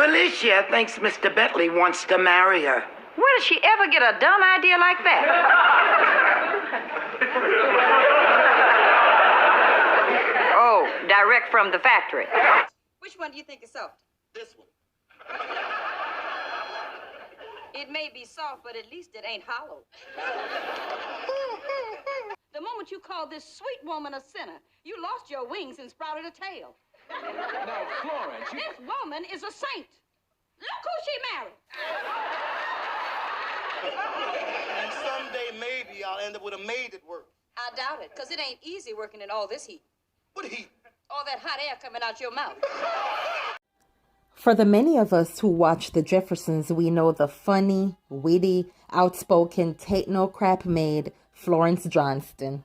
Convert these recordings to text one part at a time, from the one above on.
Felicia thinks Mr. Bentley wants to marry her. Where did she ever get a dumb idea like that? Oh, direct from the factory. Which one do you think is soft? This one. It may be soft, but at least it ain't hollow. The moment you call this sweet woman a sinner, you lost your wings and sprouted a tail. Now, Florence, This woman is a saint. Look who she married. And someday maybe I'll end up with a maid at work. I doubt it, because it ain't easy working in all this heat. What heat? All that hot air coming out your mouth. For the many of us who watch The Jeffersons, we know the funny, witty, outspoken, take-no-crap maid, Florence Johnston.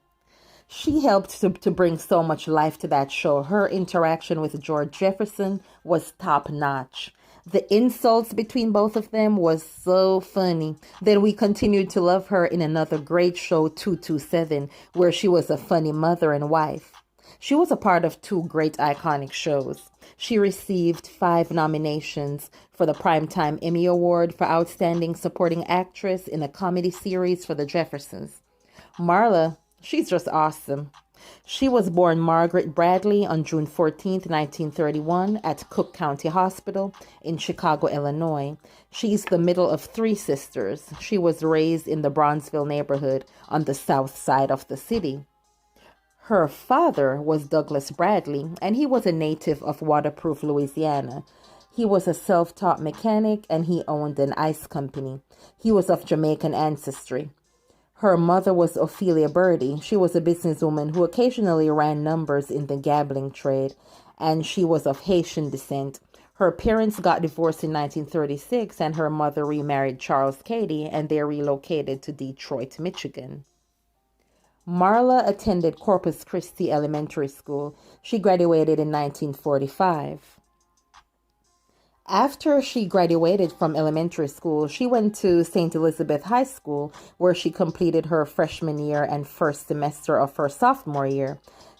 She helped to bring so much life to that show. Her interaction with George Jefferson was top-notch. The insults between both of them was so funny. Then we continued to love her in another great show, 227, where she was a funny mother and wife. She was a part of two great iconic shows. She received 5 nominations for the Primetime Emmy Award for Outstanding Supporting Actress in a Comedy Series for The Jeffersons. Marla, she's just awesome. She was born Margaret Bradley on June 14, 1931 at Cook County Hospital in Chicago, Illinois. She's the middle of 3 sisters. She was raised in the Bronzeville neighborhood on the south side of the city. Her father was Douglas Bradley, and he was a native of Waterproof, Louisiana. He was a self-taught mechanic, and he owned an ice company. He was of Jamaican ancestry. Her mother was Ophelia Birdie. She was a businesswoman who occasionally ran numbers in the gambling trade, and she was of Haitian descent. Her parents got divorced in 1936, and her mother remarried Charles Cady, and they relocated to Detroit, Michigan. Marla attended Corpus Christi Elementary School. She graduated in 1945. After she graduated from elementary school, she went to St. Elizabeth High School, where she completed her freshman year and first semester of her sophomore year.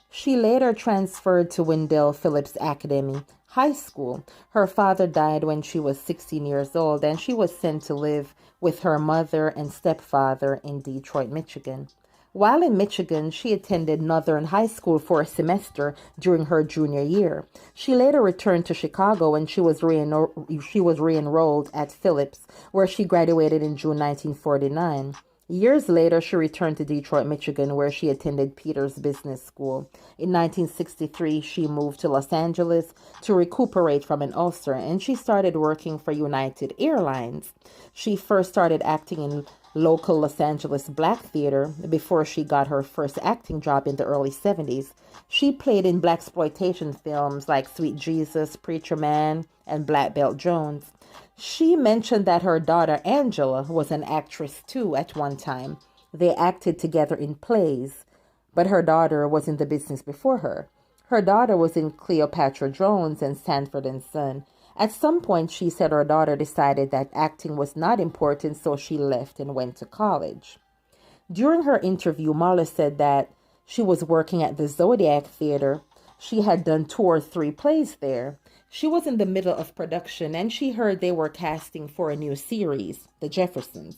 She later transferred to Wendell Phillips Academy High School. Her father died when she was 16 years old, and she was sent to live with her mother and stepfather in Detroit, Michigan. While in Michigan, she attended Northern High School for a semester during her junior year. She later returned to Chicago and she was re-enrolled at Phillips, where she graduated in June 1949. Years later, she returned to Detroit, Michigan, where she attended Peters Business School. In 1963, she moved to Los Angeles to recuperate from an ulcer, and she started working for United Airlines. She first started acting in local Los Angeles black theater before she got her first acting job in the early 70s. She played in blaxploitation films like Sweet Jesus, Preacher Man, and Black Belt Jones. She mentioned that her daughter Angela was an actress too at one time. They acted together in plays, but her daughter was in the business before her. Her daughter was in Cleopatra Jones and Sanford and Son. At some point, she said her daughter decided that acting was not important, so she left and went to college. During her interview, Marla said that she was working at the Zodiac Theater. She had done 2 or 3 plays there. She was in the middle of production, and she heard they were casting for a new series, The Jeffersons.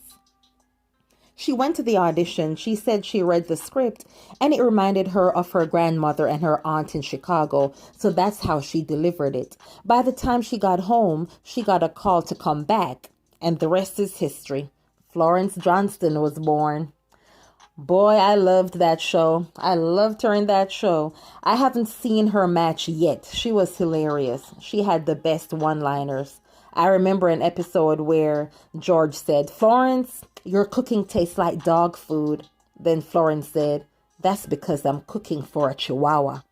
She went to the audition. She said she read the script, and it reminded her of her grandmother and her aunt in Chicago, so that's how she delivered it. By the time she got home, she got a call to come back, and the rest is history. Florence Johnston was born. Boy, I loved that show. I loved her in that show. I haven't seen her match yet. She was hilarious. She had the best one-liners. I remember an episode where George said, "Florence, your cooking tastes like dog food." Then Florence said, "That's because I'm cooking for a Chihuahua."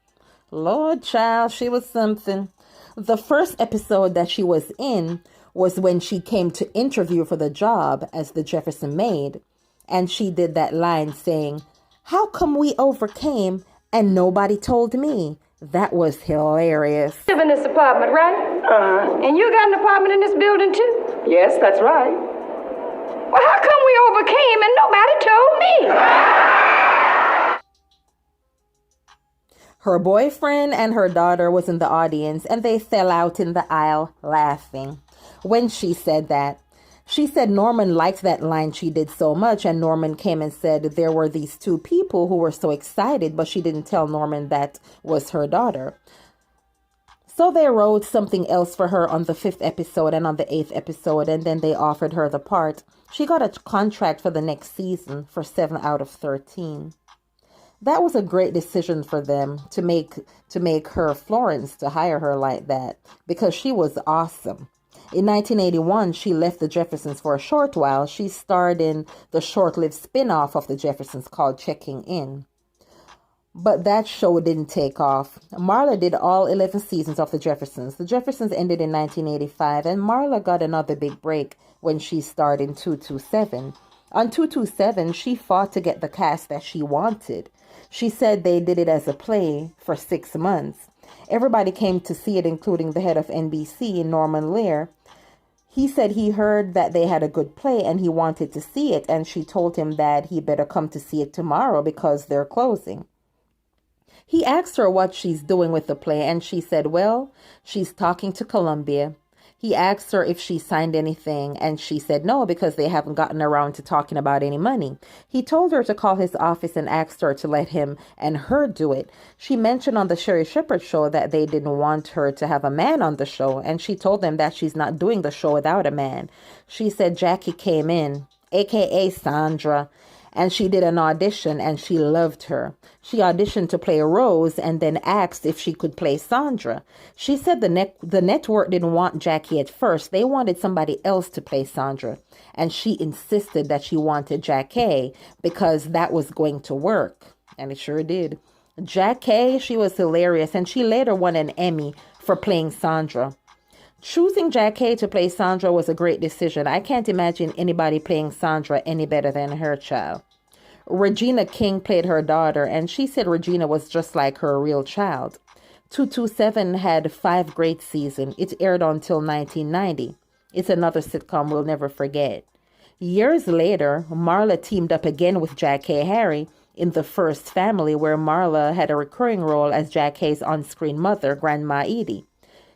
Lord child, she was something. The first episode that she was in was when she came to interview for the job as the Jefferson maid. And she did that line saying, "How come we overcame and nobody told me?" That was hilarious. You live in this apartment, right? Uh-huh. And you got an apartment in this building too? Yes, that's right. Well, how come we overcame and nobody told me? Her boyfriend and her daughter was in the audience, and they fell out in the aisle laughing when she said that. She said Norman liked that line she did so much, and Norman came and said there were these two people who were so excited, but she didn't tell Norman that was her daughter. So they wrote something else for her on the 5th episode and on the 8th episode, and then they offered her the part. She got a contract for the next season for 7 out of 13. That was a great decision for them to make her Florence, to hire her like that, because she was awesome. In 1981, she left the Jeffersons for a short while. She starred in the short-lived spin-off of the Jeffersons called Checking In. But that show didn't take off. Marla did all 11 seasons of The Jeffersons. The Jeffersons ended in 1985, and Marla got another big break when she starred in 227. On 227, she fought to get the cast that she wanted. She said they did it as a play for 6 months. Everybody came to see it, including the head of NBC, Norman Lear. He said he heard that they had a good play and he wanted to see it, and she told him that he better come to see it tomorrow because they're closing. He asked her what she's doing with the play, and she said, well, she's talking to Columbia. He asked her if she signed anything, and she said no, because they haven't gotten around to talking about any money. He told her to call his office and asked her to let him and her do it. She mentioned on the Sherry Shepherd show that they didn't want her to have a man on the show, and she told them that she's not doing the show without a man. She said Jackie came in, a.k.a. Sandra, and she did an audition, and she loved her. She auditioned to play Rose and then asked if she could play Sandra. She said the network didn't want Jackie at first. They wanted somebody else to play Sandra, and she insisted that she wanted Jackie because that was going to work, and it sure did. Jackie, she was hilarious, and she later won an Emmy for playing Sandra. Choosing Jackie to play Sandra was a great decision. I can't imagine anybody playing Sandra any better than her child. Regina King played her daughter, and she said Regina was just like her real child. 227 had 5 great seasons. It aired until 1990. It's another sitcom we'll never forget. Years later, Marla teamed up again with Jackie Harry in The First Family, where Marla had a recurring role as Jackie's on-screen mother, Grandma Edie.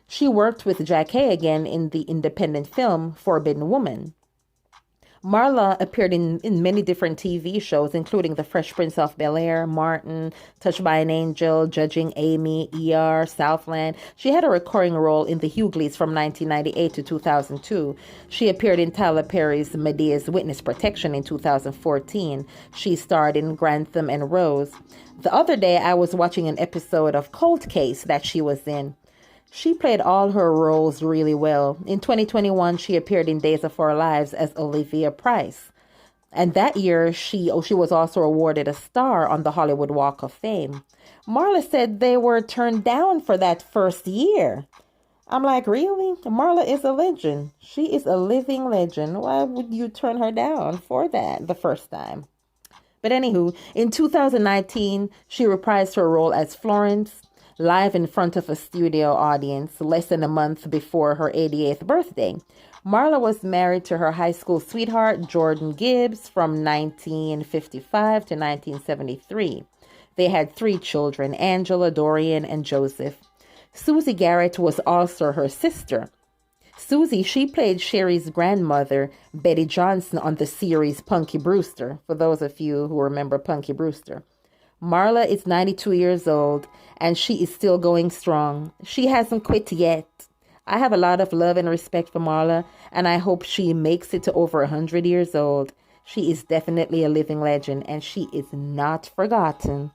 She worked with Jackie again in the independent film Forbidden Woman. Marla appeared in many different TV shows, including The Fresh Prince of Bel-Air, Martin, Touched by an Angel, Judging Amy, ER, Southland. She had a recurring role in The Hughleys from 1998 to 2002. She appeared in Tyler Perry's Medea's Witness Protection in 2014. She starred in Grantham and Rose. The other day, I was watching an episode of Cold Case that she was in. She played all her roles really well. In 2021, she appeared in Days of Our Lives as Olivia Price. And that year, she was also awarded a star on the Hollywood Walk of Fame. Marla said they were turned down for that first year. I'm like, really? Marla is a legend. She is a living legend. Why would you turn her down for that the first time? But anywho, in 2019, she reprised her role as Florence, live in front of a studio audience less than a month before her 88th birthday. Marla was married to her high school sweetheart, Jordan Gibbs, from 1955 to 1973. They had 3 children, Angela, Dorian, and Joseph. Susie Garrett was also her sister. Susie, she played Sherry's grandmother, Betty Johnson, on the series Punky Brewster, for those of you who remember Punky Brewster. Marla is 92 years old, and she is still going strong. She hasn't quit yet. I have a lot of love and respect for Marla, and I hope she makes it to over 100 years old. She is definitely a living legend, and she is not forgotten.